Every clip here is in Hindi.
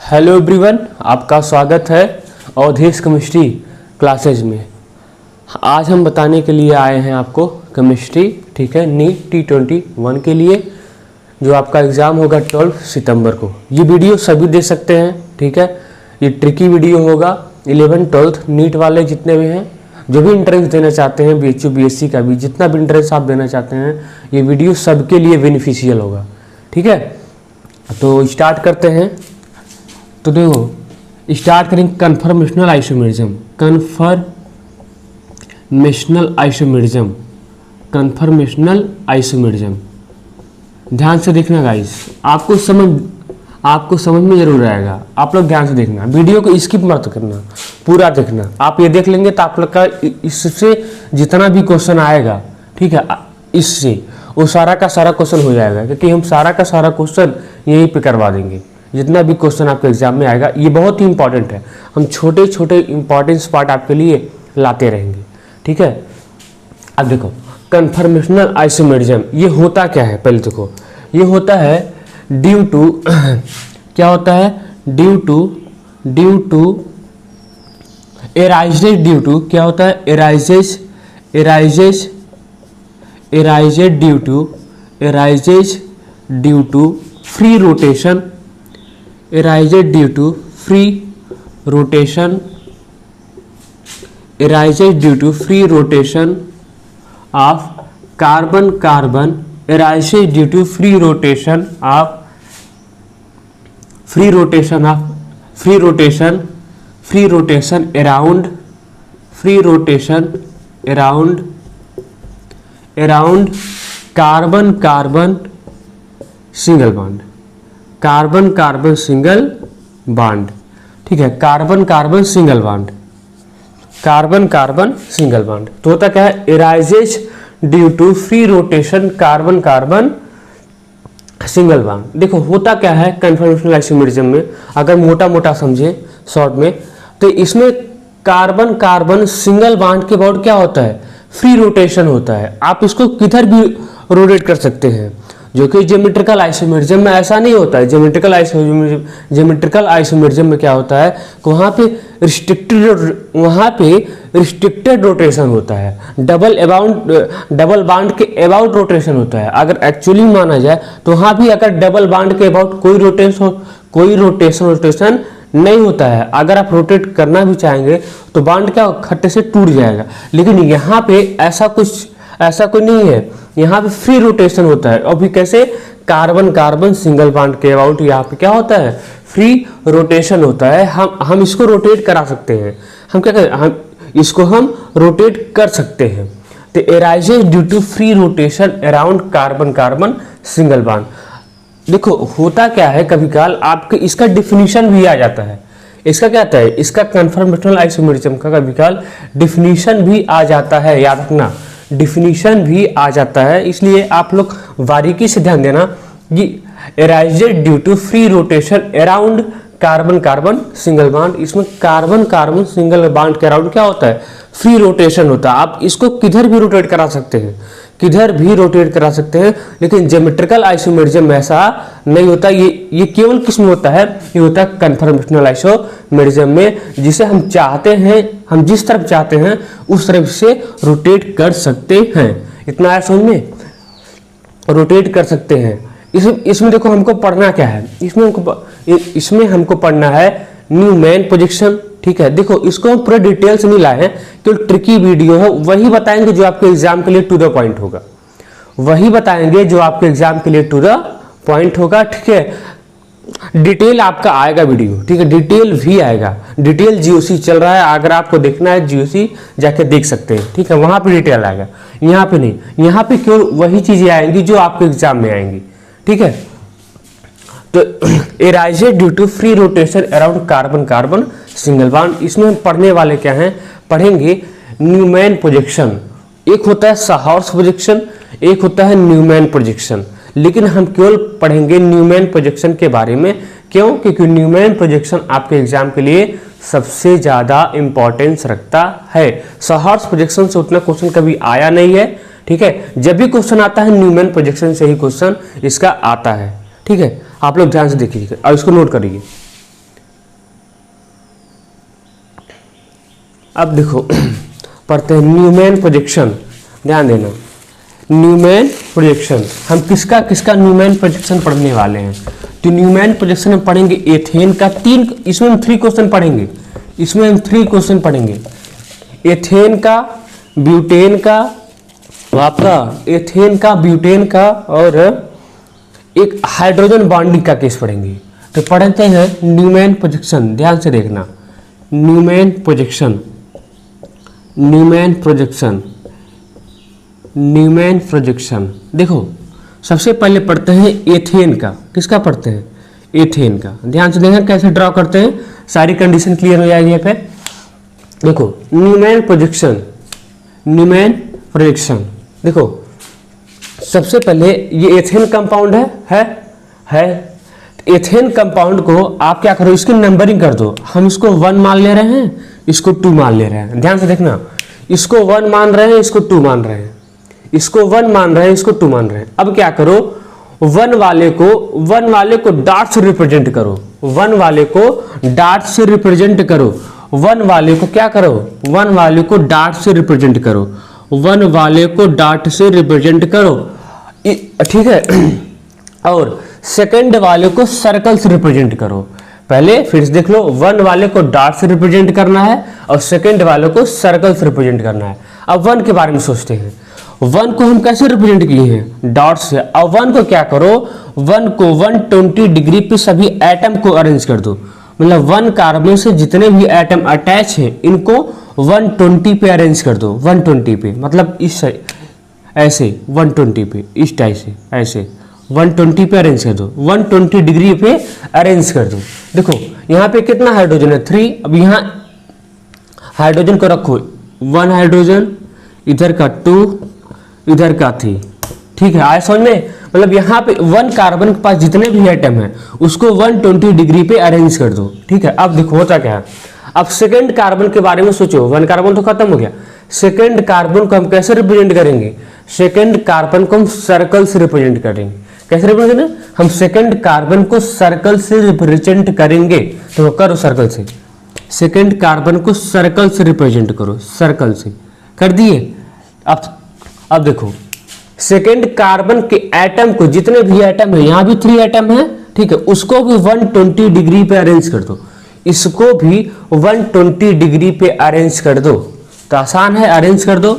हेलो एवरीवन, आपका स्वागत है अवधेश केमिस्ट्री क्लासेज में। आज हम बताने के लिए आए हैं आपको केमिस्ट्री, ठीक है, नीट T21 के लिए जो आपका एग्ज़ाम होगा 12 सितंबर को। ये वीडियो सभी दे सकते हैं, ठीक है। ये ट्रिकी वीडियो होगा। 11 12 नीट वाले जितने भी हैं, जो भी इंट्रेंस देना चाहते हैं, BHU BSc का भी जितना भी इंट्रेंस आप देना चाहते हैं, ये वीडियो सबके लिए बेनिफिशियल होगा, ठीक है। तो स्टार्ट करते हैं। तो देखो, स्टार्ट करेंगे कन्फर्मेशनल आइसोमेरिज्म। कन्फर्मेशनल आइसोमेरिज्म ध्यान से देखना गाइस, आपको समझ में जरूर आएगा। आप लोग ध्यान से देखना, वीडियो को स्किप मत करना, पूरा देखना। आप ये देख लेंगे तो आप लोग का इससे जितना भी क्वेश्चन आएगा, ठीक है, इससे वो सारा का सारा क्वेश्चन हो जाएगा, क्योंकि हम सारा का सारा क्वेश्चन यहीं पे करवा देंगे। जितना भी क्वेश्चन आपके एग्जाम में आएगा, ये बहुत ही इंपॉर्टेंट है। हम छोटे छोटे इंपॉर्टेंस पार्ट आपके लिए लाते रहेंगे, ठीक है। अब देखो, कन्फर्मेशनल आइसोमेरिज्म ये होता क्या है, पहले देखो। ये होता है ड्यू टू क्या होता है, due to arises, due to क्या होता है, arises due to free rotation, arised due to free rotation of carbon arised due to free rotation around carbon single bond, carbon single bond, ठीक है। कार्बन सिंगल बॉन्ड तो होता क्या है, arises due to free rotation carbon single bond. देखो होता क्या है कन्फर्मेशनल आइसोमेरिज्म में, अगर मोटा मोटा समझे शॉर्ट में, तो इसमें कार्बन सिंगल बॉन्ड के बाद क्या होता है, फ्री रोटेशन होता है। आप इसको किधर भी रोटेट कर सकते हैं, जो कि ज्योमेट्रिकल आइसोमेरिज्म में ऐसा नहीं होता है। ज्योमेट्रिकल आइसोमेरिज्म में क्या होता है, वहाँ पे रिस्ट्रिक्टेड रोटेशन होता है, डबल बाउंड के अबाउट रोटेशन होता है। अगर एक्चुअली माना जाए तो वहाँ भी अगर डबल बाउंड के अबाउट कोई रोटेशन नहीं होता है। अगर आप रोटेट करना भी चाहेंगे तो बाउंड क्या खट्टे से टूट जाएगा। लेकिन यहाँ पे ऐसा कोई नहीं है, यहाँ पे फ्री रोटेशन होता है। और भी कैसे, कार्बन सिंगल बॉन्ड के अबाउट यहाँ पे क्या होता है, फ्री रोटेशन होता है। हम इसको रोटेट करा सकते हैं। हम क्या करें, हम इसको रोटेट कर सकते हैं। तो arises due to free rotation around carbon single bond. देखो होता क्या है, कभी काल आपके इसका डिफिनीशन भी आ जाता है। इसका क्या आता है, इसका कन्फर्मेशनल आइसोमेरिज्म का कभी काल डिफिनीशन भी आ जाता है, याद रखना, डिफिनीशन भी आ जाता है। इसलिए आप लोग बारीकी से ध्यान देना कि arised due to free rotation around carbon single bond. इसमें कार्बन सिंगल बॉन्ड के अराउंड क्या होता है, फ्री रोटेशन होता है। आप इसको किधर भी रोटेट करा सकते हैं, लेकिन ज्योमेट्रिकल आइसोमेरिज्म में ऐसा नहीं होता। ये केवल किस में होता है, ये होता है कन्फर्मेशनल आइसोमेरिज्म में, जिसे हम चाहते हैं, हम जिस तरफ चाहते हैं उस तरफ से रोटेट कर सकते हैं। इतना आया समझ में, रोटेट कर सकते हैं। इसमें देखो हमको पढ़ना क्या है, इसमें हमको पढ़ना है न्यूमैन प्रोजेक्शन, ठीक है। देखो इसको हम पूरा डिटेल से नहीं लाए हैं, केवल ट्रिकी वीडियो है, वही बताएंगे जो आपके एग्जाम के लिए टू द पॉइंट होगा, ठीक है। डिटेल आपका आएगा वीडियो, ठीक है, डिटेल भी आएगा। डिटेल GOC चल रहा है, अगर आपको देखना है GOC जाके देख सकते हैं, ठीक है, वहां पे डिटेल आएगा। यहाँ पे नहीं, यहाँ पे केवल वही चीजें आएंगी जो आपके एग्जाम में आएंगी, ठीक है। तो arised due to free rotation around carbon single bond. इसमें हम पढ़ने वाले क्या हैं, पढ़ेंगे न्यूमैन प्रोजेक्शन। एक होता है साहॉर्स प्रोजेक्शन, एक होता है न्यूमैन प्रोजेक्शन। लेकिन हम केवल पढ़ेंगे न्यूमैन प्रोजेक्शन के बारे में। क्यों? क्योंकि न्यूमैन प्रोजेक्शन आपके एग्जाम के लिए सबसे ज्यादा इंपॉर्टेंस रखता है। साहॉर्स प्रोजेक्शन से उतना क्वेश्चन कभी आया नहीं है, ठीक है। जब भी क्वेश्चन आता है न्यूमैन प्रोजेक्शन से ही क्वेश्चन इसका आता है, ठीक है। आप लोग ध्यान से देखिए और इसको नोट करिए। अब देखो पढ़ते हैं न्यूमैन प्रोजेक्शन। ध्यान देना, न्यूमैन प्रोजेक्शन, हम किसका किसका न्यूमैन प्रोजेक्शन पढ़ने वाले हैं। तो न्यूमैन प्रोजेक्शन में पढ़ेंगे एथेन का इसमें हम 3 क्वेश्चन पढ़ेंगे, इसमें हम 3 क्वेश्चन पढ़ेंगे। एथेन का, ब्यूटेन का, आपका एथेन का, ब्यूटेन का, और एक हाइड्रोजन बॉन्डिंग का केस पढ़ेंगे। तो पढ़ते हैं न्यूमैन प्रोजेक्शन। ध्यान से देखना, Newman projection, Newman projection, Newman projection. देखो सबसे पहले पढ़ते हैं एथेन का। किसका पढ़ते हैं? एथेन का। ध्यान से देखना कैसे ड्रॉ करते हैं, सारी कंडीशन क्लियर हो जाएगी यहाँ पे। देखो न्यूमैन प्रोजेक्शन, न्यूमैन प्रोजेक्शन। देखो सबसे पहले ये एथेन कंपाउंड है। एथेन कंपाउंड को आप क्या करो, इसकी नंबरिंग कर दो। हम इसको 1 मान ले रहे हैं, इसको 2 मान ले रहे हैं। ध्यान से देखना, इसको 1 मान रहे हैं, इसको 2 मान रहे हैं, इसको 1 मान रहे हैं, इसको 2 मान रहे हैं। अब क्या करो, 1 वाले को डॉट से रिप्रेजेंट करो, 1 वाले को डॉट से रिप्रेजेंट करो, 1 वाले को क्या करो, 1 वाले को डॉट से रिप्रेजेंट करो, 1 वाले को डॉट से रिप्रेजेंट करो, ठीक है। और सेकंड वाले को सर्कल से रिप्रेजेंट करो। पहले फिर से देख लो, 1 वाले को डॉट से रिप्रेजेंट करना है और सेकंड वाले को सर्कल से रिप्रेजेंट करना है। अब 1 के बारे में सोचते हैं, 1 को हम कैसे रिप्रेजेंट किए हैं? डॉट से। अब 1 को क्या करो, 1 को 120 डिग्री पे सभी एटम को अरेंज कर दो। मतलब 1 कार्बन से जितने भी एटम अटैच हैं इनको 120 पे अरेंज कर दो, 120 पे, मतलब इस ऐसे 120 पे, इस टाइप से ऐसे 120 पे अरेंज कर दो, 120 डिग्री पे अरेंज कर दो। देखो यहाँ पे कितना हाइड्रोजन है? 3। अब यहाँ हाइड्रोजन को रखो, 1 हाइड्रोजन, इधर का 2, इधर का 3, ठीक है। आया समझ में? मतलब यहाँ पे 1 कार्बन के पास जितने भी एटम है उसको 120 डिग्री पे अरेंज कर दो, ठीक है। अब देखो होता क्या है, अब सेकंड कार्बन के बारे में सोचो। 1 कार्बन तो खत्म हो गया, सेकंड कार्बन को हम कैसे रिप्रेजेंट करेंगे? सेकंड कार्बन को हम सर्कल से रिप्रेजेंट करेंगे। कैसे रिप्रेजेंट करेंगे? हम सेकंड कार्बन को सर्कल से रिप्रेजेंट करेंगे। तो करो सर्कल से, सेकंड कार्बन को सर्कल से रिप्रेजेंट करो, सर्कल से कर दिए। अब देखो सेकंड कार्बन के एटम को, जितने भी एटम है, यहाँ भी 3 एटम है, ठीक है, उसको भी 120 डिग्री पे अरेंज कर दो, इसको भी 120 डिग्री पे अरेंज कर दो। तो आसान है, अरेंज कर दो।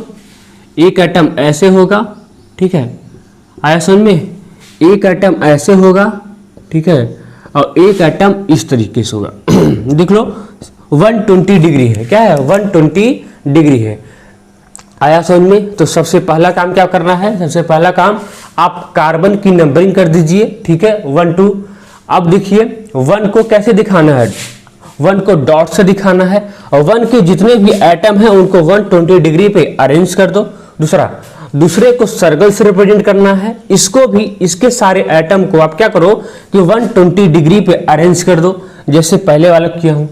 एक एटम ऐसे होगा, ठीक है, आया समझ में? एक एटम ऐसे होगा, ठीक है, और एक एटम इस तरीके से होगा। देख लो 120 डिग्री है, क्या है? 120 डिग्री है। आया समझ में? तो सबसे पहला काम क्या करना है? सबसे पहला काम आप कार्बन की नंबरिंग कर दीजिए, ठीक है, 1 2। अब देखिए 1 को कैसे दिखाना है? 1 को डॉट से दिखाना है, और 1 के जितने भी एटम हैं उनको 120 डिग्री पे अरेंज कर दो। दूसरे को सर्कल से रिप्रेजेंट करना है, इसको भी, इसके सारे एटम को आप क्या करो कि 120 डिग्री पे अरेंज कर दो, जैसे पहले वाला किया हूं।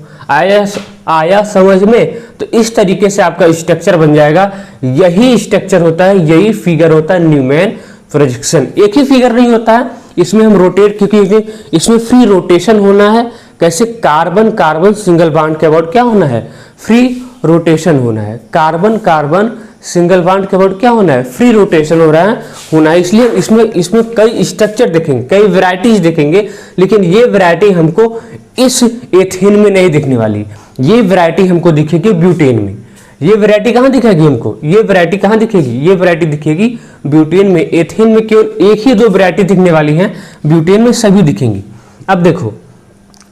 आया समझ में? तो इस तरीके से आपका स्ट्रक्चर बन जाएगा। यही स्ट्रक्चर होता है, यही फिगर होता है न्यूमैन प्रोजेक्शन। एक ही फिगर नहीं होता है, इसमें हम रोटेट, क्योंकि इसमें फ्री रोटेशन होना है। कैसे? कार्बन कार्बन सिंगल बॉन्ड के अबाउट क्या होना है? फ्री रोटेशन होना है। कार्बन कार्बन सिंगल बॉन्ड के अबाउट क्या होना है? फ्री रोटेशन हो रहा है, होना है। इसलिए इसमें कई स्ट्रक्चर देखेंगे, कई वैरायटीज देखेंगे, लेकिन ये वैरायटी हमको इस एथेन में नहीं दिखने वाली। ये वैरायटी हमको दिखेगी ब्यूटेन में। ये वैरायटी कहाँ दिखेगी हमको? ये वैरायटी कहाँ दिखेगी? ये वैरायटी दिखेगी ब्यूटेन में। एथेन में केवल 1 ही 2 वैरायटी दिखने वाली है, ब्यूटेन में सभी दिखेंगी। अब देखो,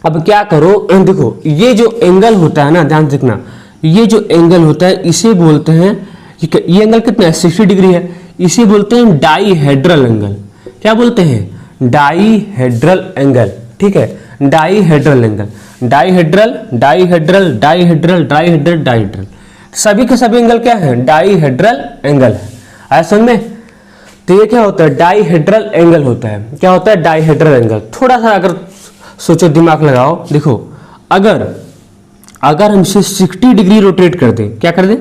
अब क्या करो, देखो ये जो एंगल होता है ना, ध्यान देखना, ये जो एंगल होता है इसे बोलते हैं, ये एंगल कितना है? 60 डिग्री है। इसे बोलते हैं डाईहेड्रल एंगल। क्या बोलते हैं? डाईहेड्रल एंगल, ठीक है, dihedral angle. Dihedral dihedral dihedral dihedral dihedral, सभी के सभी एंगल क्या है? डाईहेड्रल एंगल है। आया समझ में? तो ये क्या होता है? डाईहेड्रल एंगल होता है। क्या होता है? Dihedral angle. थोड़ा सा अगर सोचो, दिमाग लगाओ, देखो अगर हम इसे 60 डिग्री रोटेट कर दें, क्या कर दें?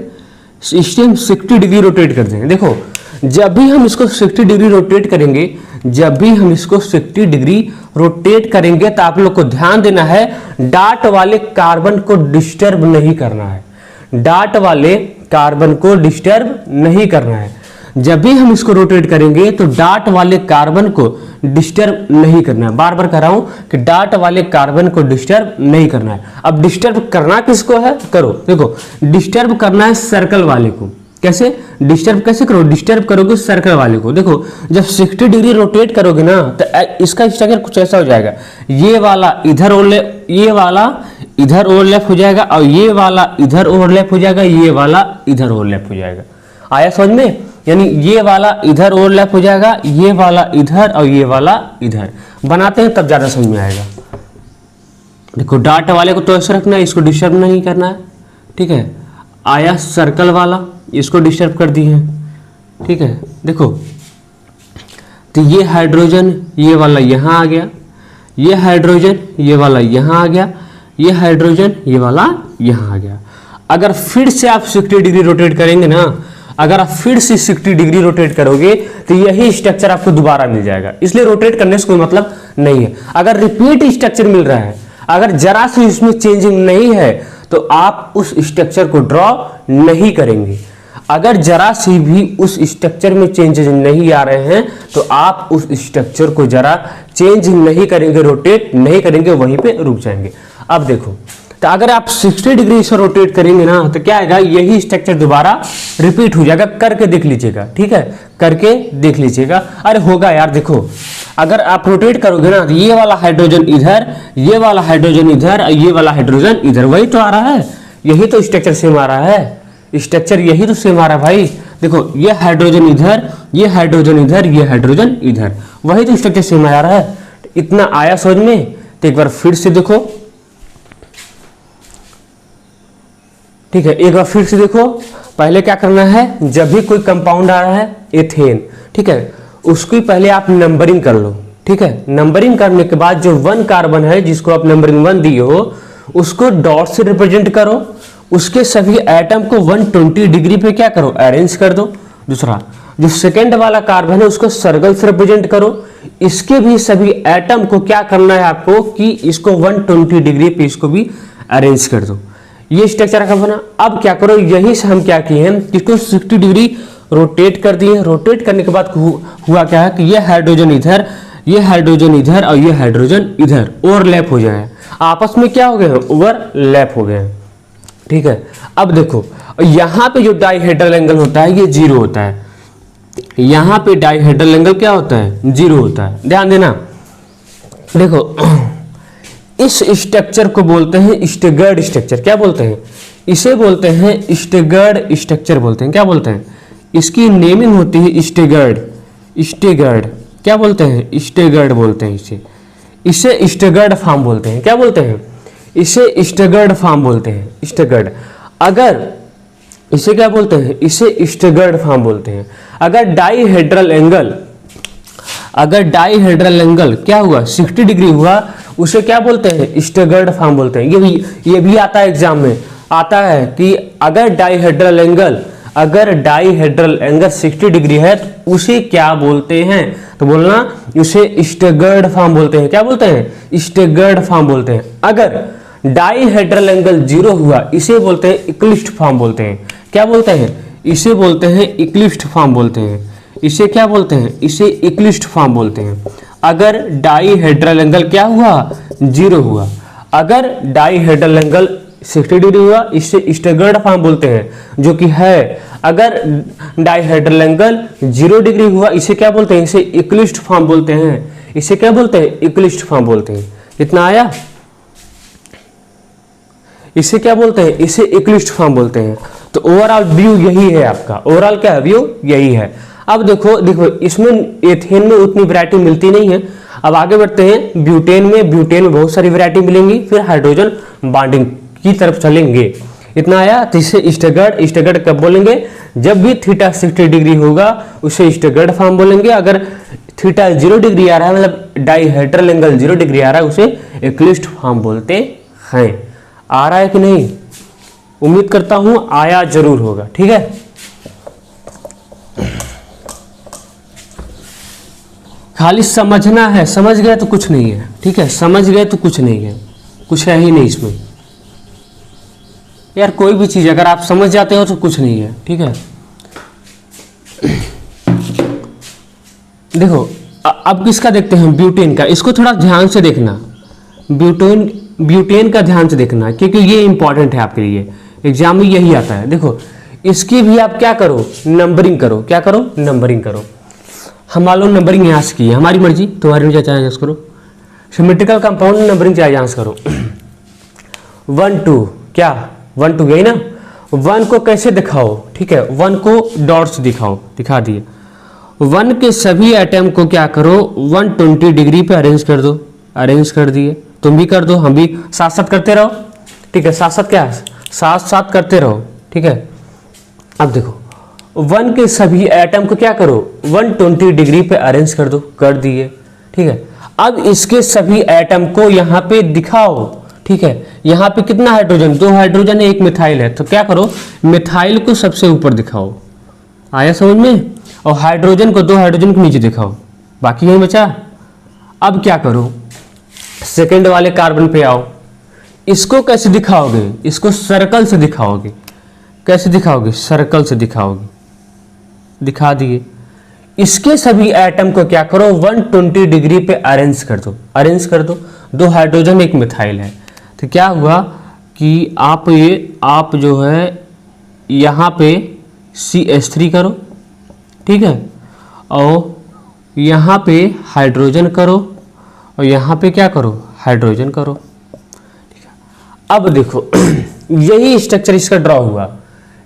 इसे हम 60 डिग्री रोटेट कर दें। देखो जब भी हम इसको 60 डिग्री रोटेट करेंगे, जब भी हम इसको 60 डिग्री रोटेट करेंगे, तो आप लोग को ध्यान देना है, डॉट वाले कार्बन को डिस्टर्ब नहीं करना है। डार्ट वाले कार्बन को डिस्टर्ब नहीं करना है। जब भी हम इसको रोटेट करेंगे तो डार्ट वाले कार्बन को डिस्टर्ब नहीं करना है। बार बार कह रहा हूं कि डार्ट वाले कार्बन को डिस्टर्ब नहीं करना है। अब डिस्टर्ब करना किसको है, करो देखो, डिस्टर्ब करना है सर्कल वाले को। कैसे डिस्टर्ब, कैसे करो, डिस्टर्ब करोगे सर्कल वाले को। देखो जब 60 डिग्री रोटेट करोगे ना तो इसका स्ट्रक्चर कुछ ऐसा हो जाएगा, ये वाला इधर ओवरलैप, ये वाला इधर ओवरलैप हो जाएगा, और ये वाला इधर ओवरलैप हो जाएगा, ये वाला इधर ओवरलैप हो जाएगा। आया समझ में? यानी ये वाला इधर ओवरलैप हो जाएगा, ये वाला इधर और ये वाला इधर। बनाते हैं तब ज्यादा समझ में आएगा। देखो डार्ट वाले को तो ऐसे रखना है, इसको डिस्टर्ब नहीं करना है, ठीक है। आया सर्कल वाला, इसको डिस्टर्ब कर दी है, ठीक है। देखो तो ये हाइड्रोजन ये वाला यहाँ आ गया, ये हाइड्रोजन ये वाला यहाँ आ गया, ये हाइड्रोजन ये वाला यहाँ आ गया। अगर फिर से आप 60 डिग्री रोटेट करेंगे ना, अगर आप फिर से 60 डिग्री रोटेट करोगे तो यही स्ट्रक्चर आपको दोबारा मिल जाएगा। इसलिए रोटेट करने से कोई मतलब नहीं है। अगर रिपीट स्ट्रक्चर मिल रहा है, अगर जरा सी इसमें चेंजिंग नहीं है तो आप उस स्ट्रक्चर को ड्रॉ नहीं करेंगे। अगर जरा सी भी उस स्ट्रक्चर में चेंजेस नहीं आ रहे हैं तो आप उस स्ट्रक्चर को जरा चेंज नहीं करेंगे, रोटेट नहीं करेंगे, वहीं पे रुक जाएंगे। अब देखो तो अगर आप 60 डिग्री से रोटेट करेंगे ना तो क्या आएगा, यही स्ट्रक्चर दोबारा रिपीट हो जाएगा। करके देख लीजिएगा, ठीक है, करके देख लीजिएगा। अरे होगा यार, देखो अगर आप रोटेट करोगे ना तो ये वाला हाइड्रोजन इधर, ये वाला हाइड्रोजन इधर, ये वाला हाइड्रोजन इधर, वही तो आ रहा है। यही तो स्ट्रक्चर सेम आ रहा है, स्ट्रक्चर यही तो सेम आ रहा है भाई। देखो ये हाइड्रोजन इधर, ये हाइड्रोजन इधर, ये हाइड्रोजन इधर, वही तो स्ट्रक्चर सेम आ रहा है। इतना आया समझ में? तो एक बार फिर से देखो, ठीक है, एक बार फिर से देखो। पहले क्या करना है, जब भी कोई कंपाउंड आ रहा है एथेन, ठीक है, उसकी पहले आप नंबरिंग कर लो, ठीक है। नंबरिंग करने के बाद जो 1 कार्बन है जिसको आप नंबरिंग 1 दिए हो उसको डॉट से रिप्रेजेंट करो। उसके सभी एटम को 120 डिग्री पे क्या करो, अरेंज कर दो। दूसरा जो सेकेंड वाला कार्बन है उसको सर्कल से रिप्रेजेंट करो। इसके भी सभी एटम को क्या करना है आपको कि इसको 120 डिग्री पे इसको भी अरेंज कर दो। ये स्ट्रक्चर का बना। अब क्या करो, यही से हम क्या किए हैं, इसको 60 डिग्री रोटेट कर दिए। रोटेट करने के बाद हुआ क्या है कि ये हाइड्रोजन इधर, ये हाइड्रोजन इधर और ये हाइड्रोजन इधर ओवरलैप हो जाए, आपस में क्या हो गए हैं, ओवरलैप हो गए हैं, ठीक है। अब देखो यहाँ पे जो डाइहेड्रल एंगल होता है ये 0 होता है। यहाँ पे डाइहेड्रल एंगल क्या होता है, 0 होता है। ध्यान देना। देखो इस स्ट्रक्चर को बोलते हैं स्टैगर्ड स्ट्रक्चर। क्या बोलते हैं, इसे बोलते हैं स्टैगर्ड स्ट्रक्चर बोलते हैं। क्या बोलते हैं, इसकी नेमिंग होती है स्टैगर्ड। स्टैगर्ड क्या बोलते हैं, स्टैगर्ड बोलते हैं इसे। इसे स्टैगर्ड फॉर्म बोलते हैं। क्या बोलते हैं, इसे स्टैगर्ड फॉर्म बोलते हैं। स्टैगर्ड, अगर इसे क्या बोलते हैं, इसे स्टैगर्ड फॉर्म बोलते हैं। अगर डाइहेड्रल एंगल क्या हुआ, 60 डिग्री हुआ, उसे क्या बोलते हैं, स्टैगर्ड फॉर्म बोलते हैं। ये भी आता है एग्जाम में, आता है कि अगर डाइहेड्रल एंगल 60 डिग्री है तो उसे क्या बोलते हैं, तो बोलना उसे स्टैगर्ड फॉर्म बोलते हैं। क्या बोलते हैं, स्टैगर्ड फॉर्म बोलते हैं। अगर डाइहेड्रल एंगल 0 हुआ इसे बोलते हैं इक्लिप्स्ड फॉर्म बोलते हैं। क्या बोलते हैं, इसे बोलते हैं इक्लिप्स्ड फॉर्म बोलते हैं। इसे क्या बोलते हैं, इसे इक्लिप्स्ड फॉर्म बोलते हैं। अगर डाइहेड्रल एंगल क्या हुआ, 0 हुआ। अगर डाइहेड्रल एंगल 60 डिग्री हुआ इसे स्टैगर्ड फॉर्म बोलते हैं, जो कि है। अगर डाइहेड्रल एंगल 0 डिग्री हुआ इसे क्या बोलते हैं, इसे इक्लिप्स्ड फॉर्म बोलते हैं। इसे क्या बोलते हैं, इक्लिप्स्ड फॉर्म बोलते हैं। इतना आया। इसे क्या बोलते हैं, इसे इक्लिप्स्ड फॉर्म बोलते हैं। तो ओवरऑल व्यू यही है आपका, ओवरऑल क्या व्यू यही है। अब देखो इसमें एथेन में उतनी वैरायटी मिलती नहीं है। अब आगे बढ़ते हैं ब्यूटेन में बहुत सारी वैरायटी मिलेंगी। फिर हाइड्रोजन बॉन्डिंग की तरफ चलेंगे। इतना आया। तो इसे स्टैगर्ड कब बोलेंगे, जब भी थीटा 60 डिग्री होगा उसे स्टैगर्ड फॉर्म बोलेंगे। अगर थीटा 0 डिग्री आ रहा है, मतलब डाइहेड्रल एंगल 0 डिग्री आ रहा है, उसे इक्लिप्स्ड फॉर्म बोलते हैं। आ रहा है कि नहीं, उम्मीद करता हूं आया जरूर होगा, ठीक है। खाली समझना है, समझ गए तो कुछ नहीं है, ठीक है, समझ गए तो कुछ नहीं है, कुछ है ही नहीं इसमें। यार कोई भी चीज़ अगर आप समझ जाते हो तो कुछ नहीं है, ठीक है। देखो अब किसका देखते हैं, ब्यूटेन का। इसको थोड़ा ध्यान से देखना, ब्यूटेन का ध्यान से देखना, क्योंकि ये इंपॉर्टेंट है आपके लिए, एग्जाम में यही आता है। देखो इसकी भी आप क्या करो, नंबरिंग करो। क्या करो, नंबरिंग करो। हम मान लो नंबरिंग यहाँ से की है, हमारी मर्जी, तुम्हारी मर्जी चाहे यहाँ करो। सिमेट्रिकल कंपाउंड नंबरिंग चाहे यहाँ से करो। 1 2 क्या 1 2 गई ना। 1 को कैसे दिखाओ, ठीक है, 1 को डॉट्स दिखाओ, दिखा दिए। 1 के सभी एटम को क्या करो, 120 डिग्री पे अरेंज कर दो। अरेंज कर दिए, तुम भी कर दो, हम भी साथ साथ करते रहो, ठीक है। साथ साथ क्या, साथ साथ करते रहो, ठीक है। अब देखो 1 के सभी एटम को क्या करो, 120 डिग्री पे अरेंज कर दो, कर दिए, ठीक है। अब इसके सभी एटम को यहाँ पे दिखाओ, ठीक है। यहाँ पे कितना हाइड्रोजन, 2 हाइड्रोजन है, 1 मिथाइल है, तो क्या करो, मिथाइल को सबसे ऊपर दिखाओ। आया समझ में। और हाइड्रोजन को, 2 हाइड्रोजन को नीचे दिखाओ, बाकी यही बचा। अब क्या करो, सेकेंड वाले कार्बन पे आओ। इसको कैसे दिखाओगे, इसको सर्कल से दिखाओगे। कैसे दिखाओगे, सर्कल से दिखाओगे, दिखा दिए। इसके सभी एटम को क्या करो, 120 डिग्री पे अरेंज कर दो। अरेंज कर दो, 2 हाइड्रोजन 1 मिथाइल है, तो क्या हुआ कि आप जो है यहाँ पे CH3 करो, ठीक है, और यहाँ पे हाइड्रोजन करो, और यहाँ पे क्या करो, हाइड्रोजन करो, ठीक है। अब देखो यही स्ट्रक्चर इसका ड्रॉ हुआ,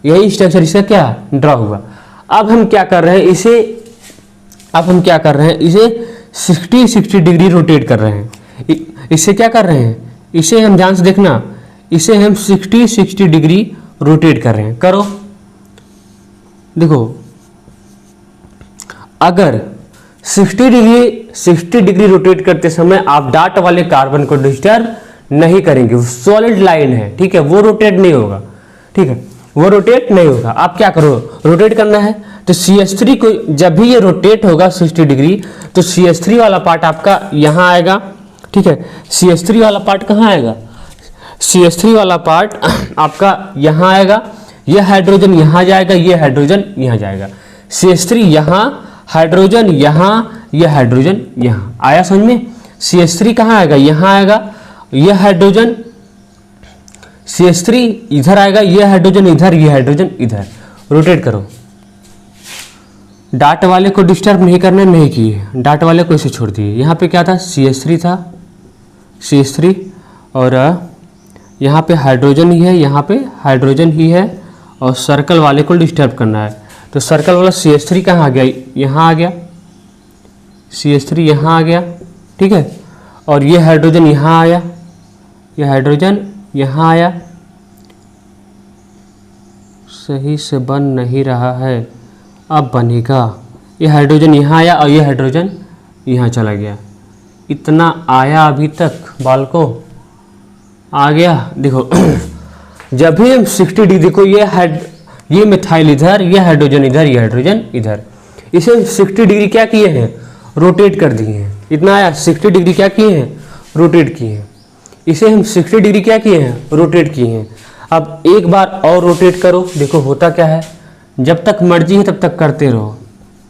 यही स्ट्रक्चर इसका क्या ड्रॉ हुआ। अब हम क्या कर रहे हैं इसे 60 डिग्री रोटेट कर रहे हैं। इसे क्या कर रहे हैं, इसे हम ध्यान से देखना, इसे हम 60 डिग्री रोटेट कर रहे हैं। करो, देखो अगर 60 डिग्री रोटेट करते समय आप डार्ट वाले कार्बन को डिस्टर्ब नहीं करेंगे, सॉलिड लाइन है, ठीक है, वो रोटेट नहीं होगा, ठीक है, वो रोटेट नहीं होगा। आप क्या करो, रोटेट करना है तो CH3 को, जब भी ये रोटेट होगा 60 डिग्री, तो CH3 वाला पार्ट आपका यहाँ आएगा, ठीक है। CH3 वाला पार्ट कहाँ आएगा, CH3 वाला पार्ट आपका यहाँ आएगा। ये हाइड्रोजन यहाँ जाएगा, ये हाइड्रोजन यहाँ जाएगा। CH3 यहाँ, हाइड्रोजन यहाँ, ये हाइड्रोजन यहाँ। आया समझ में। CH3 कहाँ आएगा, यहाँ आएगा, ये हाइड्रोजन, CH3 इधर आएगा, ये हाइड्रोजन इधर, ये हाइड्रोजन इधर। रोटेट करो। डार्ट वाले को डिस्टर्ब नहीं करना, नहीं किए, डार्ट वाले को इसे छोड़ दिए। यहाँ पे क्या था, CH3 था, CH3, और यहाँ पे हाइड्रोजन ही है, यहाँ पे हाइड्रोजन ही है, और सर्कल वाले को डिस्टर्ब करना है। तो सर्कल वाला CH3 कहाँ आ गया, यहाँ आ गया, CH3 यहाँ आ गया, ठीक है। और ये हाइड्रोजन यहाँ आया, ये हाइड्रोजन यहाँ आया। सही से बन नहीं रहा है, अब बनेगा। ये हाइड्रोजन यहाँ आया और ये हाइड्रोजन यहाँ चला गया। इतना आया अभी तक, बाल को आ गया। देखो जब भी हम 60 डिग्री, देखो ये मिथाइल इधर, ये हाइड्रोजन इधर, ये हाइड्रोजन इधर, इसे 60 डिग्री क्या किए हैं, रोटेट कर दिए हैं। इतना आया, 60 डिग्री क्या किए हैं, रोटेट किए हैं। इसे हम 60 डिग्री क्या किए हैं, रोटेट किए हैं। अब एक बार और रोटेट करो, देखो होता क्या है। जब तक मर्जी है तब तक करते रहो,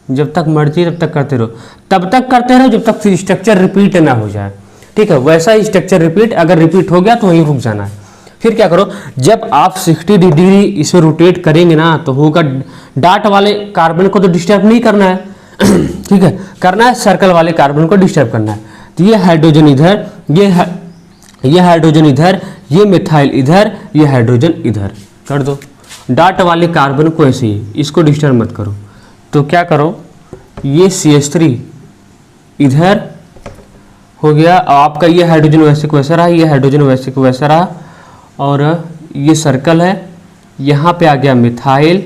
जब तक मर्जी है तब तक करते रहो, तब तक करते रहो जब तक स्ट्रक्चर रिपीट ना हो जाए, ठीक है। वैसा ही स्ट्रक्चर रिपीट, अगर रिपीट हो गया तो वहीं रुक जाना है। फिर क्या करो, जब आप 60 डिग्री इसे रोटेट करेंगे ना, तो होगा डार्ट वाले कार्बन को तो डिस्टर्ब नहीं करना है ठीक है, करना है सर्कल वाले कार्बन को डिस्टर्ब करना है। तो ये हाइड्रोजन इधर, ये हाइड्रोजन इधर, ये मिथाइल इधर, ये हाइड्रोजन इधर कर दो। डार्ट वाले कार्बन को ऐसे ही, इसको डिस्टर्ब मत करो। तो क्या करो, ये CH3 इधर हो गया, आपका ये हाइड्रोजन वैसे को वैसा रहा, ये हाइड्रोजन वैसे को वैसा रहा, और ये सर्कल है। यहाँ पे आ गया मिथाइल,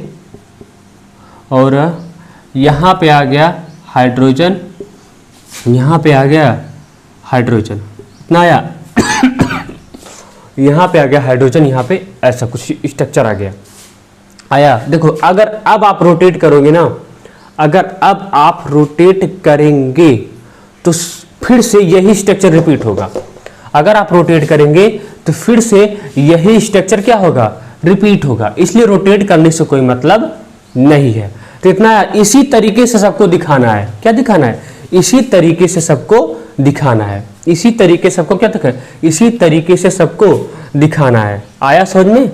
और यहाँ पे आ गया हाइड्रोजन, यहाँ पे आ गया हाइड्रोजन, इतना आया यहाँ पे आ गया हाइड्रोजन, यहाँ पे ऐसा कुछ स्ट्रक्चर आ गया, आया। देखो अगर अब आप रोटेट करोगे ना, अगर अब आप रोटेट करेंगे तो फिर से यही स्ट्रक्चर रिपीट होगा। अगर आप रोटेट करेंगे तो फिर से यही स्ट्रक्चर क्या होगा, रिपीट होगा, इसलिए रोटेट करने से कोई मतलब नहीं है। तो इतना, इसी तरीके से सबको दिखाना है। क्या दिखाना है? इसी तरीके से सबको दिखाना है। इसी तरीके से सबको क्या दिखाना है? इसी तरीके से सबको दिखाना है। आया समझ में?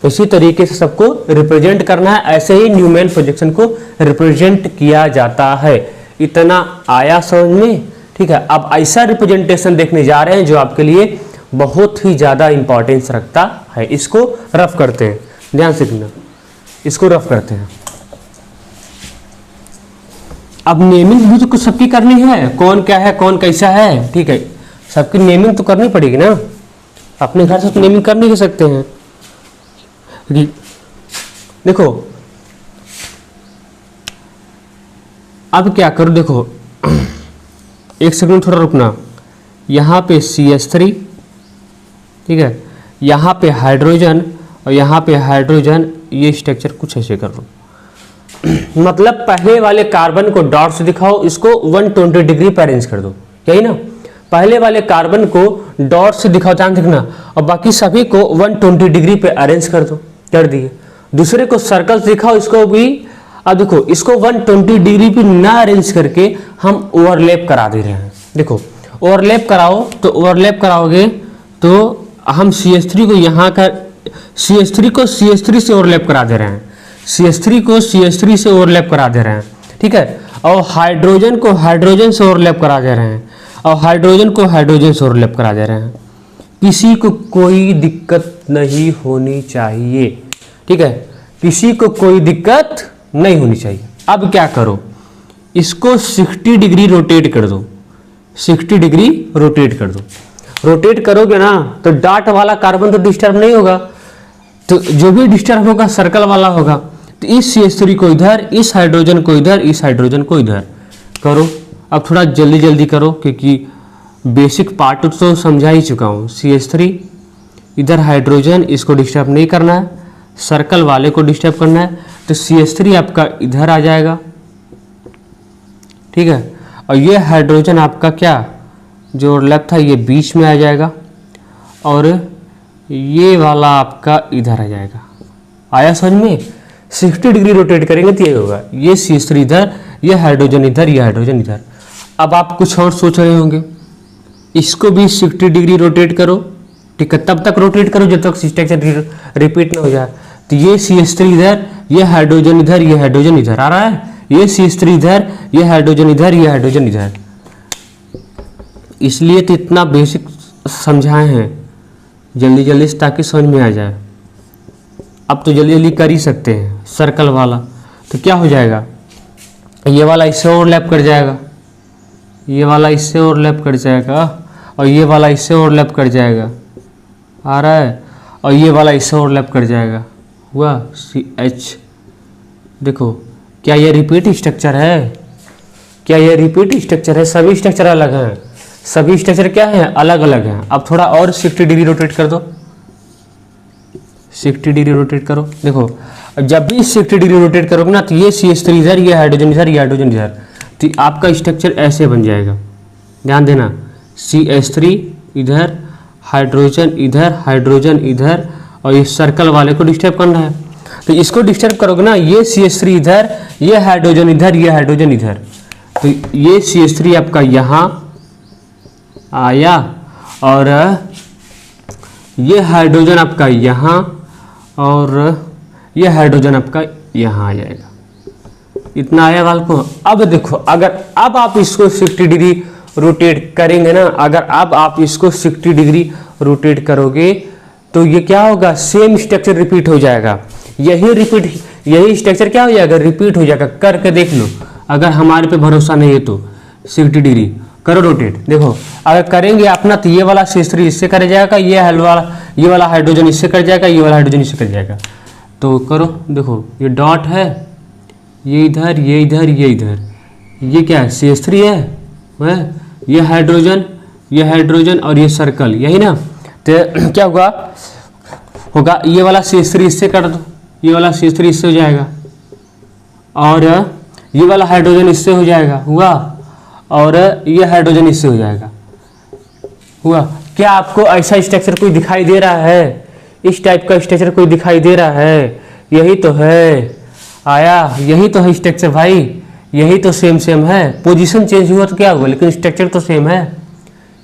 इसी तरीके से सबको रिप्रेजेंट करना है। ऐसे ही न्यूमैन प्रोजेक्शन को रिप्रेजेंट किया जाता है। इतना आया समझ में? ठीक है। अब ऐसा रिप्रेजेंटेशन देखने जा रहे हैं जो आपके लिए बहुत ही ज़्यादा इंपॉर्टेंस रखता है। इसको रफ करते हैं, ध्यान से सुनना, इसको रफ करते हैं। अब नेमिंग भी तो कुछ सबकी करनी है, कौन क्या है, कौन कैसा है, ठीक है। सबकी नेमिंग तो करनी पड़ेगी ना, अपने घर से तो नेमिंग कर नहीं सकते हैं। देखो अब क्या करो, देखो एक सेकंड थोड़ा रुकना। यहाँ पे CH3, ठीक है, यहाँ पे हाइड्रोजन और यहाँ पे हाइड्रोजन, ये स्ट्रक्चर कुछ ऐसे कर लो। मतलब पहले वाले कार्बन को डॉट से दिखाओ, इसको 120 डिग्री पे अरेंज कर दो, यही ना। पहले वाले कार्बन को डॉट से दिखाओ, ध्यान रखना, और बाकी सभी को 120 डिग्री पे अरेंज कर दो, कर दिए। दूसरे को सर्कल से दिखाओ, इसको भी। अब देखो इसको 120 डिग्री पे ना अरेंज करके हम ओवरलैप करा दे रहे हैं। देखो ओवरलैप कराओ, तो ओवरलैप कराओगे तो हम CH3 को यहाँ का CH3 को CH3 से ओवरलैप करा दे रहे हैं, CH3 को CH3 से ओवरलैप करा दे रहे हैं, ठीक है। और हाइड्रोजन को हाइड्रोजन से ओवरलैप करा दे रहे हैं, और हाइड्रोजन को हाइड्रोजन से ओवरलैप करा दे रहे हैं। किसी को कोई दिक्कत नहीं होनी चाहिए, ठीक है, किसी को कोई दिक्कत नहीं होनी चाहिए। अब क्या करो, इसको 60 डिग्री रोटेट कर दो, 60 डिग्री रोटेट कर दो। रोटेट करोगे ना तो डॉट वाला कार्बन तो डिस्टर्ब नहीं होगा, तो जो भी डिस्टर्ब होगा सर्कल वाला होगा। तो इस CH3 को इधर, इस हाइड्रोजन को इधर, इस हाइड्रोजन को इधर करो। अब थोड़ा जल्दी जल्दी करो क्योंकि बेसिक पार्ट तो समझा ही चुका हूँ। CH3 इधर हाइड्रोजन, इसको डिस्टर्ब नहीं करना है, सर्कल वाले को डिस्टर्ब करना है। तो CH3 आपका इधर आ जाएगा, ठीक है, और ये हाइड्रोजन आपका क्या जो ओवरलैप था ये बीच में आ जाएगा, और ये वाला आपका इधर आ जाएगा। आया समझ में? 60 डिग्री रोटेट करेंगे तो ये होगा, ये CH3 इधर, ये हाइड्रोजन इधर, ये हाइड्रोजन इधर। अब आप कुछ और सोच रहे होंगे, इसको भी 60 डिग्री रोटेट करो, ठीक है, तब तक रोटेट करो जब तक स्ट्रक्चर रिपीट ना हो जाए। तो ये CH3 इधर, ये हाइड्रोजन इधर, ये हाइड्रोजन इधर आ रहा है, ये CH3 इधर, ये हाइड्रोजन इधर, ये हाइड्रोजन इधर। इसलिए तो इतना बेसिक समझाए हैं जल्दी जल्दी से ताकि समझ में आ जाए। अब तो जल्दी जल्दी कर ही सकते हैं। सर्कल वाला तो क्या हो जाएगा, ये वाला इससे ओवरलैप कर जाएगा, ये वाला इससे ओवरलैप कर जाएगा, और ये वाला इससे ओवरलैप कर जाएगा, आ रहा है, और ये वाला इससे ओवरलैप कर जाएगा। हुआ CH। देखो क्या ये रिपीट स्ट्रक्चर है? क्या ये रिपीट स्ट्रक्चर है? सभी स्ट्रक्चर अलग हैं, सभी स्ट्रक्चर क्या है, अलग अलग हैं। अब थोड़ा और 60 डिग्री रोटेट कर दो, 60 डिग्री रोटेट करो। देखो जब भी 60 डिग्री रोटेट करोगे ना तो ये CH3 इधर, ये हाइड्रोजन इधर, ये हाइड्रोजन इधर, तो आपका स्ट्रक्चर ऐसे बन जाएगा। ध्यान देना, CH3 इधर, हाइड्रोजन इधर, हाइड्रोजन इधर, और इस सर्कल वाले को डिस्टर्ब करना है। तो इसको डिस्टर्ब करोगे ना, ये CH3 इधर, ये हाइड्रोजन इधर, ये हाइड्रोजन इधर, तो ये CH3 आपका यहाँ आया, और ये हाइड्रोजन आपका यहाँ, और ये हाइड्रोजन आपका यहाँ आ जाएगा। इतना आया वाल को। अब देखो अगर अब आप इसको 60 डिग्री रोटेट करेंगे ना, अगर अब आप इसको 60 डिग्री रोटेट करोगे तो ये क्या होगा, सेम स्ट्रक्चर रिपीट हो जाएगा। यही स्ट्रक्चर क्या हो जाएगा, रिपीट हो जाएगा। करके देख लो, अगर हमारे पे भरोसा नहीं है तो 60 डिग्री करो रोटेट। देखो अगर करेंगे अपना तो ये वाला CH3 इससे कर जाएगा, ये वाला हाइड्रोजन इससे कर जाएगा, ये वाला हाइड्रोजन इससे कर जाएगा। तो करो, देखो ये डॉट है, ये इधर, ये इधर, ये इधर, ये क्या है CH3 है, वह ये हाइड्रोजन और ये सर्कल, यही ना। तो क्या होगा ये वाला CH3 इससे कर दो, ये वाला CH3 इससे हो जाएगा, और ये वाला हाइड्रोजन इससे हो जाएगा, हुआ, और ये हाइड्रोजन इससे हो जाएगा, हुआ। क्या आपको ऐसा स्ट्रक्चर कोई दिखाई दे रहा है इस टाइप का स्ट्रक्चर कोई दिखाई दे रहा है? यही तो है आया, यही तो है स्ट्रक्चर भाई, यही तो सेम है। पोजीशन चेंज हुआ तो क्या हुआ, लेकिन स्ट्रक्चर तो सेम है,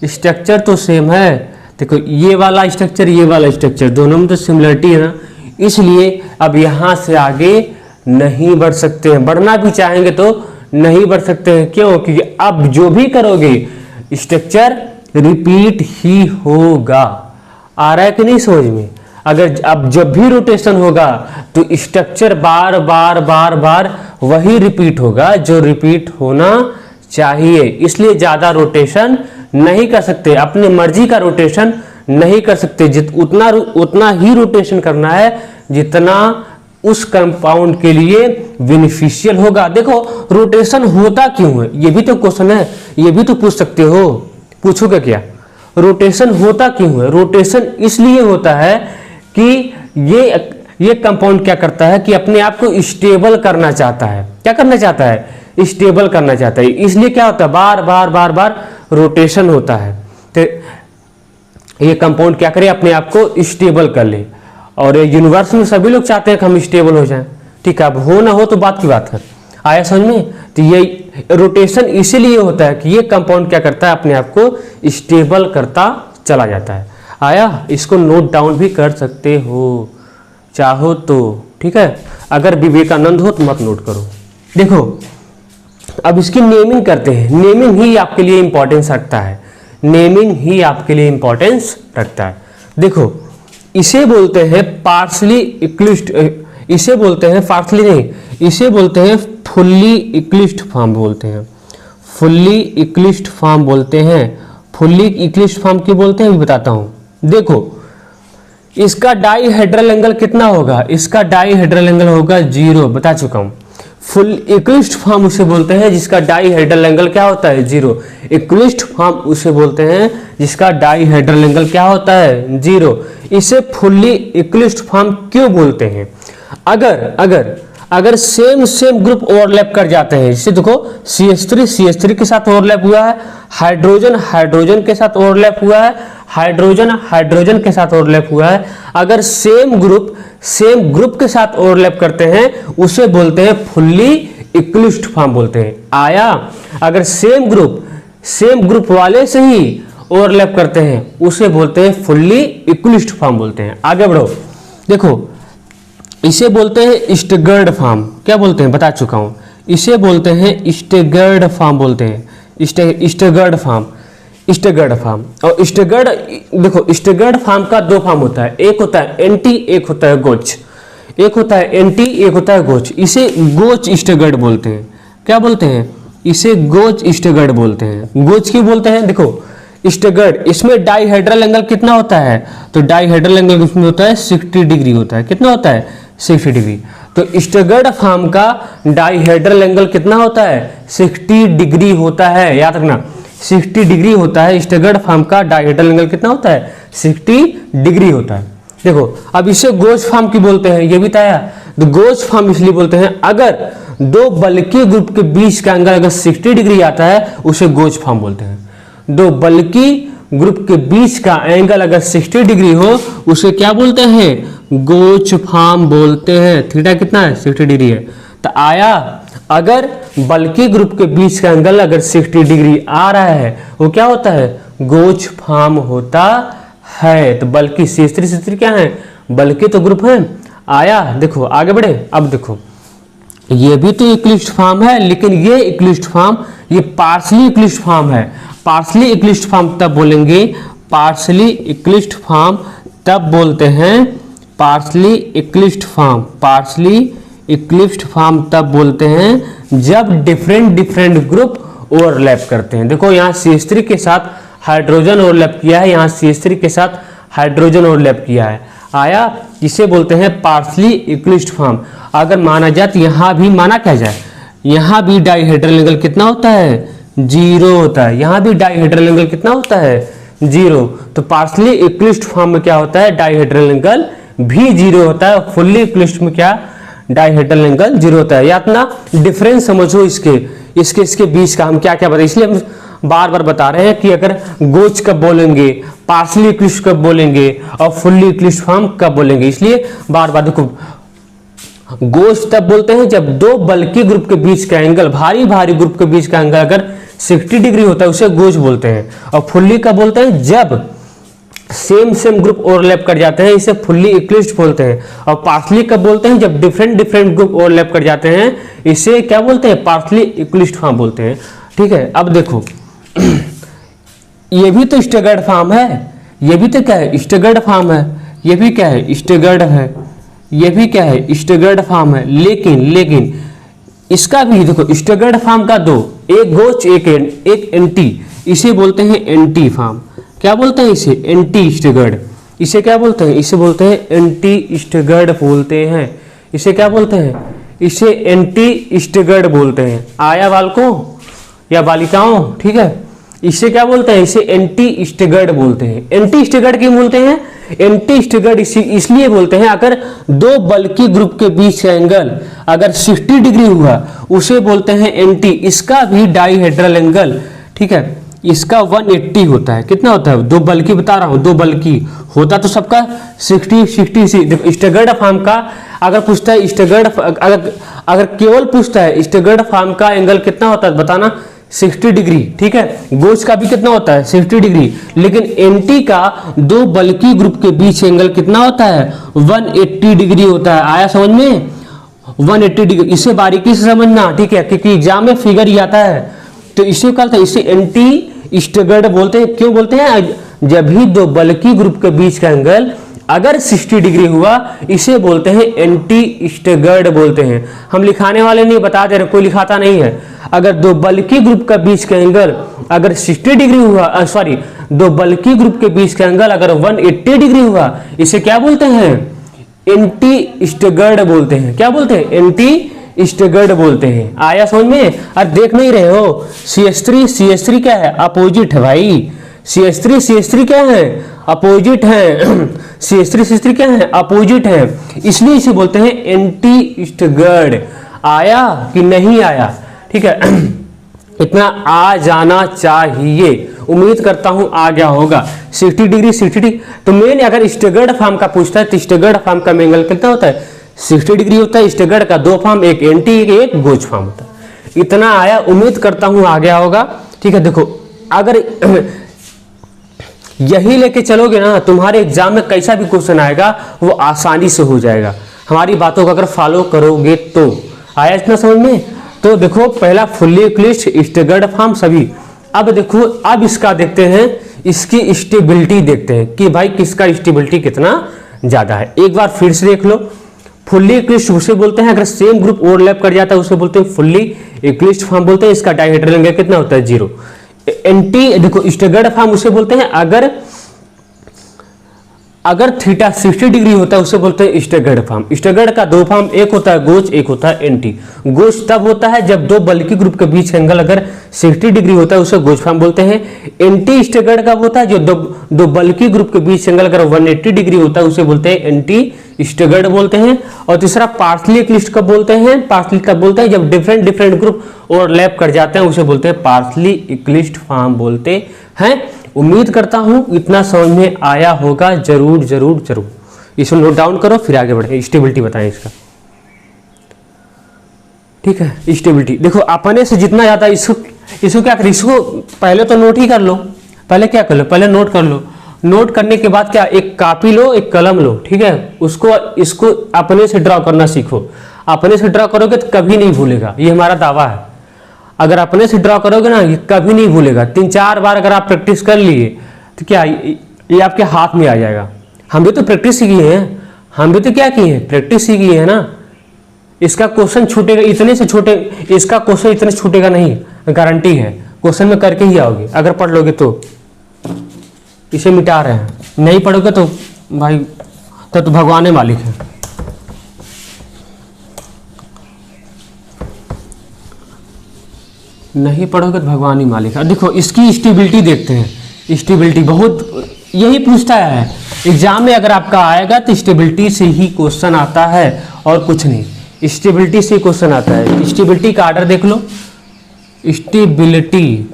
स्ट्रक्चर तो सेम है। देखो ये वाला स्ट्रक्चर, ये वाला स्ट्रक्चर, दोनों में तो सिमिलरिटी है ना, इसलिए अब यहाँ से आगे नहीं बढ़ सकते हैं। बढ़ना भी चाहेंगे तो नहीं बढ़ सकते हैं। क्यों? क्योंकि अब जो भी करोगे स्ट्रक्चर रिपीट ही होगा। आ रहा है कि नहीं समझ में? अगर अब जब भी रोटेशन होगा तो स्ट्रक्चर बार बार बार बार वही रिपीट होगा जो रिपीट होना चाहिए। इसलिए ज्यादा रोटेशन नहीं कर सकते, अपनी मर्जी का रोटेशन नहीं कर सकते। उतना ही रोटेशन करना है जितना उस कंपाउंड के लिए बेनिफिशियल होगा। देखो रोटेशन होता क्यों है, ये भी तो क्वेश्चन है, ये भी तो पूछ सकते हो। पूछोगे क्या? रोटेशन होता क्यों है? रोटेशन इसलिए होता है कि ये कंपाउंड क्या करता है कि अपने आप को स्टेबल करना चाहता है। क्या करना चाहता है? स्टेबल करना चाहता है। इसलिए क्या होता है, बार बार बार बार रोटेशन होता है। तो ये कंपाउंड क्या करे, अपने आप को स्टेबल कर ले। और यूनिवर्स में सभी लोग चाहते हैं कि हम स्टेबल हो जाएं। ठीक है, अब हो ना हो तो बात की बात है। आया समझ में? तो ये रोटेशन इसीलिए होता है कि ये कंपाउंड क्या करता है, अपने आप को स्टेबल करता चला जाता है। आया, इसको नोट डाउन भी कर सकते हो चाहो तो। ठीक है, अगर विवेकानंद हो तो मत नोट करो। देखो अब इसकी नेमिंग करते हैं। नेमिंग ही आपके लिए इंपॉर्टेंस रखता है, नेमिंग ही आपके लिए इंपॉर्टेंस रखता है। देखो इसे बोलते हैं पार्शली इक्लिप्स्ड, इसे बोलते हैं पार्शली नहीं, इसे बोलते हैं फुल्ली इक्लिप्स्ड फॉर्म बोलते हैं, फुल्ली इक्लिप्स्ड फॉर्म बोलते हैं। फुल्ली इक्लिप्स्ड फॉर्म क्यों बोलते हैं अभी बताता हूं। देखो इसका डाईहेड्रल एंगल कितना होगा, इसका डाईहेड्रल एंगल होगा 0, बता चुका हूं। फुल इक्लिप्स्ड फॉर्म उसे बोलते हैं जिसका डाईहेड्रल एंगल क्या होता है, 0। इक्लिप्स्ड फॉर्म उसे बोलते हैं जिसका डाईहेड्रल एंगल क्या होता है, 0। इसे फुल्ली इक्लिप्स्ड फॉर्म क्यों बोलते हैं? अगर सेम ग्रुप ओवरलैप कर जाते हैं, जैसे देखो CH3 के साथ ओवरलैप हुआ है, हाइड्रोजन के साथ ओवरलैप हुआ है, हाइड्रोजन के साथ ओवरलैप हुआ है। अगर सेम ग्रुप के साथ ओवरलैप करते हैं उसे बोलते हैं फुल्ली इक्लिप्स्ड फॉर्म बोलते हैं। आया, अगर सेम ग्रुप वाले से ही ओवरलैप करते हैं उसे बोलते हैं फुल्ली इक्लिप्स्ड फॉर्म बोलते हैं। आगे बढ़ो, देखो इसे बोलते हैं स्टैगर्ड फॉर्म। क्या बोलते हैं बता चुका हूं, इसे बोलते हैं स्टैगर्ड फॉर्म बोलते हैं, स्टैगर्ड फॉर्म। और स्टैगर्ड, देखो स्टैगर्ड फॉर्म का 2 फॉर्म होता है, एक होता है एंटी, एक होता है गोच। एक होता है एंटी, एक होता है गोच। इसे गोच स्टैगर्ड बोलते हैं। क्या बोलते हैं? इसे गोच स्टैगर्ड बोलते हैं। गोच क्यों बोलते हैं? देखो स्टैगर्ड, इसमें डाईहेड्रल एंगल कितना होता है, तो डाईहेड्रल एंगल इसमें होता है 60 डिग्री होता है। कितना होता है? 60 डिग्री। तो स्टैगर्ड फॉर्म का डाईहेड्रल एंगल कितना होता है, 60 डिग्री होता है। याद रखना 60 डिग्री होता है। स्टैगर्ड फॉर्म का डाईहेड्रल एंगल कितना होता है, 60 डिग्री होता है। देखो अब इसे गोच फॉर्म क्यों बोलते हैं ये भी बताया। तो गोच फॉर्म इसलिए बोलते हैं अगर 2 बल्कि ग्रुप के बीच का एंगल अगर 60 डिग्री आता है उसे गोच फॉर्म बोलते हैं। 2 बल्कि ग्रुप के बीच का एंगल अगर 60 डिग्री हो उसे क्या बोलते हैं, गोच फॉर्म बोलते हैं। थीटा कितना है, 60 डिग्री है। तो आया, अगर बल्कि ग्रुप के बीच का एंगल अगर 60 डिग्री आ रहा है वो क्या होता है, गोच फॉर्म होता है। तो बल्कि CH3 क्या है, बल्कि तो ग्रुप है। आया, देखो आगे बढ़े। अब देखो ये भी तो इक्लिप्स्ड फॉर्म है, लेकिन ये इक्लिप्स्ड फॉर्म ये पार्शली इक्लिप्स्ड फॉर्म है। पार्शली इक्लिप्स्ड फॉर्म तब बोलेंगे, पार्शली इक्लिप्स्ड फॉर्म तब बोलते हैं, partially eclipsed form, partially eclipsed form तब बोलते हैं जब डिफरेंट ग्रुप ओवरलैप करते हैं। देखो यहाँ CH3 के साथ हाइड्रोजन ओवरलैप किया है, यहाँ CH3 के साथ हाइड्रोजन ओवरलैप किया है। आया, इसे बोलते हैं पार्शली इक्लिप्स्ड फॉर्म। अगर माना जाए तो यहाँ भी माना क्या जाए, यहाँ भी डाईहेड्रल एंगल कितना होता है, 0 होता है। यहाँ भी डाईहेड्रल एंगल कितना होता है, 0। तो पार्शली इक्लिप्स्ड फॉर्म में क्या होता है, डाईहेड्रल एंगल भी 0 होता है। फुल्ली इक्लिप्स्ड में क्या, डाईहेड्रल एंगल 0 होता है। या अपना डिफरेंस समझो इसके बीच का हम क्या क्या बताए। इसलिए बार बार बता रहे हैं कि अगर गोच कब बोलेंगे, पार्शली इक्लिप्स कब बोलेंगे और फुल्ली इक्लिप्स फॉर्म कब बोलेंगे, इसलिए बार बार देखो गोच तब बोलते हैं जब दो बल्कि ग्रुप के बीच का एंगल, भारी भारी ग्रुप के बीच का एंगल अगर 60 डिग्री होता है उसे गोच बोलते हैं। और फुल्ली कब बोलते हैं, जब सेम ग्रुप ओवरलैप कर जाते हैं, इसे फुल्ली इक्लिप्स बोलते हैं। और पार्शली कब बोलते हैं, जब डिफरेंट ग्रुप ओवरलैप कर जाते हैं, इसे क्या बोलते हैं, पार्शली इक्लिप्स फॉर्म बोलते हैं। ठीक है, अब देखो ये भी तो स्टैगर्ड फॉर्म है, ये भी तो क्या है, स्टैगर्ड फॉर्म है, ये भी क्या है, स्टैगर्ड है, ये भी क्या है, स्टैगर्ड फॉर्म है। लेकिन इसका भी देखो स्टैगर्ड फॉर्म का दो, एक गोच एक एंटी, इसे बोलते हैं एंटी फॉर्म। क्या बोलते हैं इसे, एंटी स्टैगर्ड। इसे क्या बोलते हैं, इसे बोलते हैं एंटी स्टैगर्ड बोलते हैं। इसे क्या बोलते हैं, इसे एंटी स्टैगर्ड बोलते हैं। आया बालकों या बालिकाओं, ठीक है, इसे क्या बोलते हैं, इसे एंटी स्टैगर्ड बोलते हैं। एंटी स्टैगर्ड क्यों बोलते हैं, एंटी स्टैगर्ड इसलिए बोलते हैं अगर दो बल्कि ग्रुप के बीच का एंगल अगर 60 डिग्री हुआ उसे बोलते हैं एंटी। इसका भी डाईहेड्रल एंगल, ठीक है, इसका 180 होता है। कितना होता है, दो बल्कि बता रहा हूं, दो बल्कि होता तो सबका 60 स्टैगर्ड फॉर्म का अगर पूछता है स्टैगर्ड, अगर केवल पूछता है स्टैगर्ड फॉर्म का एंगल कितना होता है बताना, 60 डिग्री। ठीक है, गोच का भी कितना होता है, 60 डिग्री। लेकिन एंटी का दो बल्कि ग्रुप के बीच एंगल कितना होता है, 180 डिग्री होता है। आया समझ में, 180 डिग्री। इसे बारीकी से समझना, ठीक है, क्योंकि एग्जाम में फिगर ही आता है। तो इसे क्या है, इसे एंटी स्टैगर्ड बोलते हैं। क्यों बोलते हैं, जब भी दो बल्कि ग्रुप के बीच का एंगल अगर 60 डिग्री हुआ इसे बोलते हैं एंटी स्टैगर्ड बोलते हैं। हम लिखाने वाले नहीं, बता दे रहे, कोई लिखाता नहीं है। अगर दो बल्कि ग्रुप का बीच का एंगल अगर 60 डिग्री हुआ, सॉरी, दो बल्कि ग्रुप के बीच का एंगल अगर 180 डिग्री हुआ, इसे क्या बोलते हैं, एंटी स्टैगर्ड बोलते हैं। क्या बोलते हैं, एंटी स्टैगर्ड बोलते हैं। आया समझ में। अरे देख नहीं रहे हो, CH3 क्या है, अपोजिट है भाई। CH3 क्या है, अपोजिट है। CH3 क्या है, अपोजिट है, इसलिए इसे बोलते हैं एंटी स्टैगर्ड। आया कि नहीं आया, ठीक है, इतना आ जाना चाहिए। उम्मीद करता हूं आ गया होगा। 60 डिग्री तो मेन अगर स्टैगर्ड फॉर्म का पूछता है तो स्टैगर्ड फॉर्म का एंगल कितना होता है, 60 डिग्री होता है। स्टैगर्ड का दो फॉर्म, एक एंटी एक गोच फॉर्म होता है। इतना आया, उम्मीद करता हूं आ गया होगा। ठीक है, देखो अगर यही लेके चलोगे ना, तुम्हारे एग्जाम में कैसा भी क्वेश्चन आएगा वो आसानी से हो जाएगा, हमारी बातों को अगर फॉलो करोगे तो। आया इतना समझ में। तो देखो पहला फुल्ली इक्लिप्स, स्टैगर्ड फॉर्म सभी। अब देखो, अब इसका देखते हैं, इसकी स्टेबिलिटी देखते हैं कि भाई किसका स्टेबिलिटी कितना ज्यादा है। एक बार फिर से देख लो, फुल्ली इक्लिप्स उसे बोलते हैं अगर सेम ग्रुप ओवरलैप कर जाता है उसे बोलते हैं फुल्ली इक्लिप्स फॉर्म बोलते हैं। इसका डायहेड्रल एंगल कितना होता है, 0। एंटी देखो स्टैगर्ड फॉर्म उसे बोलते हैं अगर थीटा 60 डिग्री होता है उसे बोलते हैं स्टैगर्ड फॉर्म। स्टैगर्ड का दो फॉर्म, एक होता है गोच, एक होता है एंटी। गोच तब होता है जब दो बल्कि ग्रुप के बीच एंगल अगर 60 डिग्री होता है उसे गोच फॉर्म बोलते हैं। एंटी स्टैगर्ड का होता है जो दो बल्कि ग्रुप के बीच एंगल अगर 180 डिग्री होता है उसे बोलते हैं एंटी स्टैगर्ड बोलते हैं। और तीसरा पार्शली इक्लिप्स कब बोलते हैं, पार्शली तब बोलते हैं जब डिफरेंट ग्रुप ओवरलैप कर जाते हैं उसे बोलते हैं पार्शली इक्लिप्स फॉर्म बोलते हैं। उम्मीद करता हूं इतना समझ में आया होगा। जरूर इसे नोट डाउन करो, फिर आगे बढ़े। स्टेबिलिटी बताएं इसका, ठीक है। स्टेबिलिटी देखो, अपने से जितना ज्यादा इसको क्या करें, इसको पहले तो नोट ही कर लो। पहले क्या कर लो, पहले नोट कर लो। नोट करने के बाद क्या, एक कॉपी लो, एक कलम लो, ठीक है। इसको अपने से ड्रॉ करना सीखो। अपने से ड्रॉ करोगे तो कभी नहीं भूलेगा, ये हमारा दावा है। अगर अपने से ड्रॉ करोगे ना, ये कभी नहीं भूलेगा। 3-4 बार अगर आप प्रैक्टिस कर लिए तो क्या ये आपके हाथ में आ जाएगा। हम भी तो प्रैक्टिस ही किए हैं, हम भी तो क्या किए हैं, प्रैक्टिस ही किए हैं ना। इसका क्वेश्चन छूटेगा इतने से छोटे, इसका क्वेश्चन इतने छूटेगा नहीं, गारंटी है। क्वेश्चन में करके ही आओगे अगर पढ़ लोगे तो। इसे मिटा रहे हैं, नहीं पढ़ोगे तो भाई तो भगवान ही मालिक है। नहीं पढ़ोगे तो भगवान ही मालिक है। देखो इसकी स्टेबिलिटी देखते हैं। स्टेबिलिटी बहुत यही पूछता है एग्जाम में, अगर आपका आएगा तो स्टेबिलिटी से ही क्वेश्चन आता है और कुछ नहीं। स्टेबिलिटी से क्वेश्चन आता है। स्टेबिलिटी का आर्डर देख लो। स्टेबिलिटी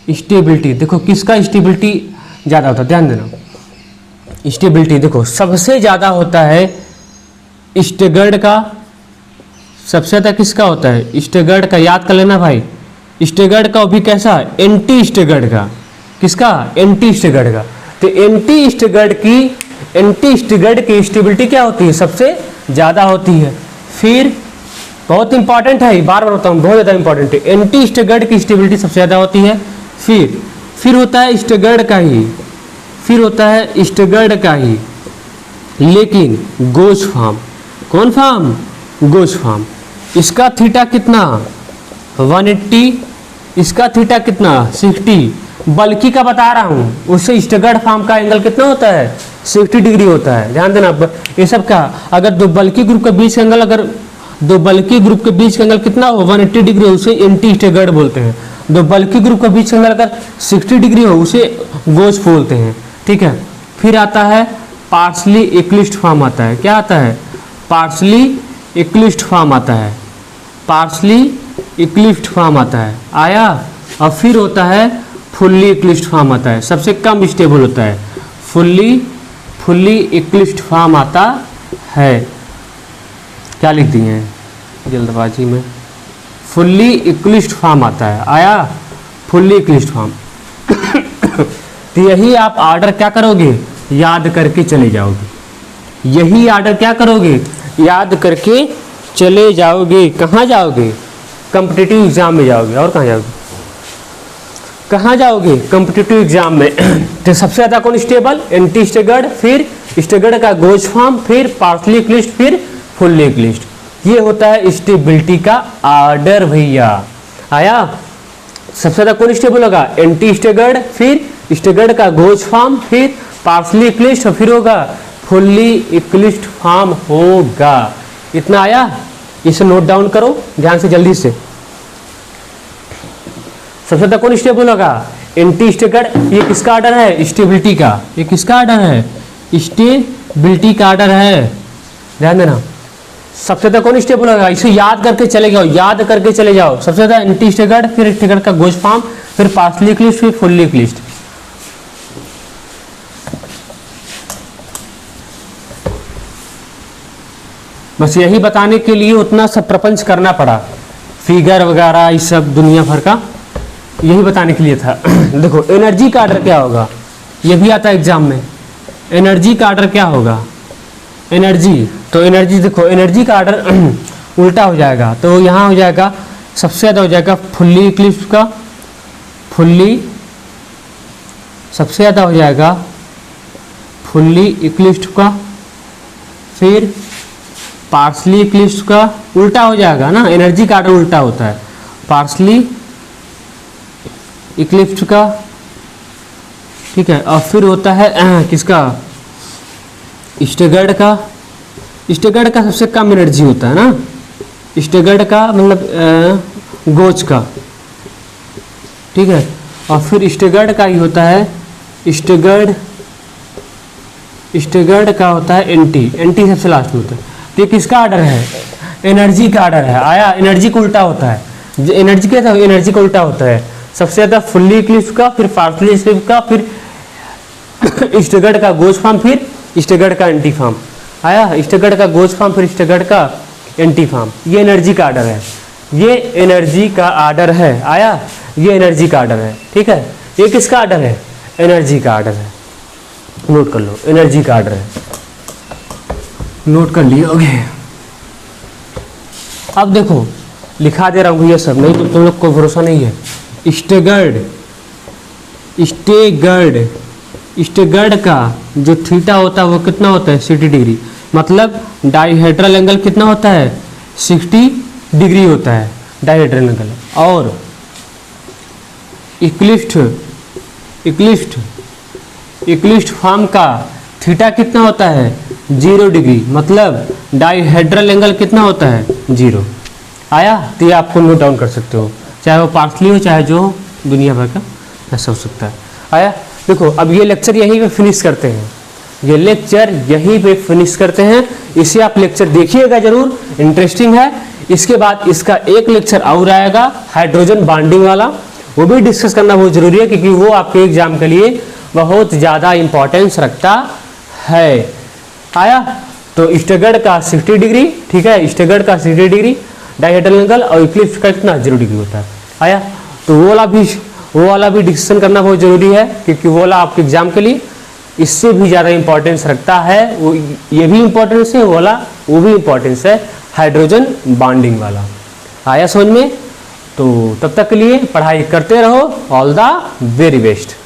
स्टेबिलिटी, देखो किसका स्टेबिलिटी ज़्यादा होता है, ध्यान देना। स्टेबिलिटी देखो सबसे ज़्यादा होता है स्टेगर्ड का, सबसे ज़्यादा किसका होता है, स्टेगर्ड का, याद कर लेना भाई। स्टेगर्ड का भी कैसा, एंटी स्टेगर्ड का, किसका, एंटी स्टेगर्ड का। तो एंटी स्टेगर्ड की स्टेबिलिटी क्या होती है, सबसे ज़्यादा होती है। फिर बहुत इंपॉर्टेंट है, बार बार बताऊँ, बहुत ज़्यादा इंपॉर्टेंट है, एंटी स्टेगर्ड की स्टेबिलिटी सबसे ज़्यादा होती है। फिर होता है स्टेगर्ड का ही, फिर होता है स्टेगर्ड का ही, लेकिन गोच फॉर्म, कौन फॉर्म, गोच फॉर्म। इसका थीटा कितना 180, इसका थीटा कितना 60, बल्कि का बता रहा हूँ, उससे स्टेगर्ड फॉर्म का एंगल कितना होता है 60 डिग्री होता है। ध्यान देना ये सब का, अगर दो बल्कि ग्रुप के बीच का एंगल, अगर दो बल्कि ग्रुप के बीच का एंगल कितना हो 180 डिग्री हो, उसे एंटी स्टेगर्ड बोलते हैं। दो बल्कि ग्रुप के बीच का एंगल अगर 60 डिग्री हो, उसे गोच बोलते हैं, ठीक है। फिर आता है पार्शली इक्लिप्स्ड फॉर्म आता है, क्या आता है, पार्शली इक्लिप्स्ड फॉर्म आता है, पार्शली इक्लिप्स्ड फॉर्म आता है, आया। और फिर होता है फुल्ली इक्लिप्स्ड फॉर्म आता है, सबसे कम स्टेबल होता है, फुल्ली इक्लिप्स्ड फॉर्म आता है। क्या लिख दिए हैं जल्दबाजी में, फुल्ली इक्लिप्स्ड फॉर्म आता है, आया, फुल्ली इक्लिप्स्ड फॉर्म। तो यही आप ऑर्डर क्या करोगे, याद करके चले जाओगे, यही ऑर्डर क्या करोगे, याद करके चले जाओगे। कहाँ जाओगे, कॉम्पिटिटिव एग्जाम में जाओगे, और कहाँ जाओगे, कहाँ जाओगे, कॉम्पिटिटिव एग्जाम में। तो सबसे ज़्यादा कौन स्टेबल, एंटी स्टेगर्ड, फिर स्टेगर्ड का गोच फॉर्म, फिर पार्शली इक्लिप्स्ड, फिर फुल्ली इक्लिप्स्ड। ये होता है स्टेबिलिटी का ऑर्डर भैया, आया। सबसे ज़्यादा कौन स्टेबल होगा, एंटी स्टेगर्ड, फिर स्टेगर्ड का गोच फॉर्म, फिर पार्शली इक्लिप्स्ड, फिर होगा फुल्ली इक्लिप्स्ड फॉर्म होगा। इतना आया, इसे नोट डाउन करो ध्यान से जल्दी से। सबसे ज़्यादा कौन स्टेबल होगा, एंटी स्टेगर्ड। ये किसका ऑर्डर है, स्टेबिलिटी का, ये किसका ऑर्डर है, स्टेबिलिटी का ऑर्डर है, ध्यान देना। सबसे ज़्यादा कौन स्टेबल होगा, इसे याद करके चले जाओ, याद करके चले जाओ। सबसे ज़्यादा एंटी स्टेगर्ड, फिर स्टेगर्ड का गोच फॉर्म, फिर पार्शली इक्लिप्स्ड, फिर फुल्ली इक्लिप्स्ड। बस यही बताने के लिए उतना सब प्रपंच करना पड़ा, फिगर वगैरह इस सब दुनिया भर का, यही बताने के लिए था। देखो एनर्जी का ऑर्डर क्या होगा, ये भी आता है एग्जाम में। एनर्जी का ऑर्डर क्या होगा, एनर्जी, तो एनर्जी देखो, एनर्जी का ऑर्डर उल्टा हो जाएगा, तो यहाँ हो जाएगा सबसे ज़्यादा हो जाएगा फुल्ली इक्लिप्स्ड का, फुल्ली सबसे ज़्यादा हो जाएगा फुल्ली इक्लिप्स्ड का, फिर पार्शली इक्लिप्स्ड का, उल्टा हो जाएगा ना, एनर्जी का ऑर्डर उल्टा होता है, पार्शली इक्लिप्स्ड का, ठीक है। और फिर होता है किसका, स्टेगर्ड का। स्टेगर्ड का सबसे कम एनर्जी होता है ना, स्टेगर्ड का मतलब गोच का, ठीक है। और फिर स्टेगर्ड का ही होता है, स्टेगर्ड का होता है एंटी, एंटी सबसे लास्ट में होता है। तो ये किसका ऑर्डर है, एनर्जी का ऑर्डर है, आया। एनर्जी को उल्टा होता है, एनर्जी क्या था, एनर्जी को उल्टा होता है। सबसे ज़्यादा फुल्ली इक्लिप्स्ड का, फिर पार्शली इक्लिप्स्ड का, फिर स्टेगर्ड का गोच फॉर्म, फिर स्टेगर्ड का एंटी फॉर्म, आया। स्टेगर्ड का गोच फॉर्म, फिर स्टेगर्ड का एंटी फॉर्म। ये एनर्जी का ऑर्डर है, ये एनर्जी का ऑर्डर है, आया। ये एनर्जी का ऑर्डर है, ठीक है। ये किसका ऑर्डर है, एनर्जी का ऑर्डर है, नोट कर लो, एनर्जी का ऑर्डर है, नोट कर लियोगे। अब देखो लिखा दे रहा हूँ ये सब, नहीं तो तुम लोग को भरोसा नहीं है। स्टेगर्ड का जो थीटा होता है वो कितना होता है 60 डिग्री, मतलब डाइहेड्रल एंगल कितना होता है 60 डिग्री होता है डाइहेड्रल एंगल। और इक्लिप्स्ड फॉर्म का थीटा कितना होता है 0 डिग्री, मतलब डाइहेड्रल एंगल कितना होता है 0, आया। तो ये आपको नोट डाउन कर सकते हो, चाहे वो पार्शली हो चाहे जो दुनिया भर का ऐसा हो सकता है, आया। देखो अब ये लेक्चर यहीं पे फिनिश करते हैं, ये लेक्चर यहीं पे फिनिश करते हैं। इसे आप लेक्चर देखिएगा जरूर, इंटरेस्टिंग है। इसके बाद इसका एक लेक्चर और आएगा हाइड्रोजन बॉन्डिंग वाला, वो भी डिस्कस करना बहुत ज़रूरी है, क्योंकि वो आपके एग्जाम के लिए बहुत ज़्यादा इंपॉर्टेंस रखता है। आया? तो स्टेगर्ड का 60 डिग्री, ठीक है, स्टेगर्ड का 60 डिग्री, डायहेड्रल एंगल और इक्लिप्स का कितना 0 डिग्री होता है। आया? तो वो वाला भी डिस्कशन करना बहुत ज़रूरी है, क्योंकि वो वाला आपके एग्जाम के लिए इससे भी ज़्यादा इंपॉर्टेंस रखता है। वो ये भी इंपॉर्टेंस है, वो भी इंपॉर्टेंस है, हाइड्रोजन बॉन्डिंग वाला। आया समझ में? तो तब तक के लिए पढ़ाई करते रहो। All the very best.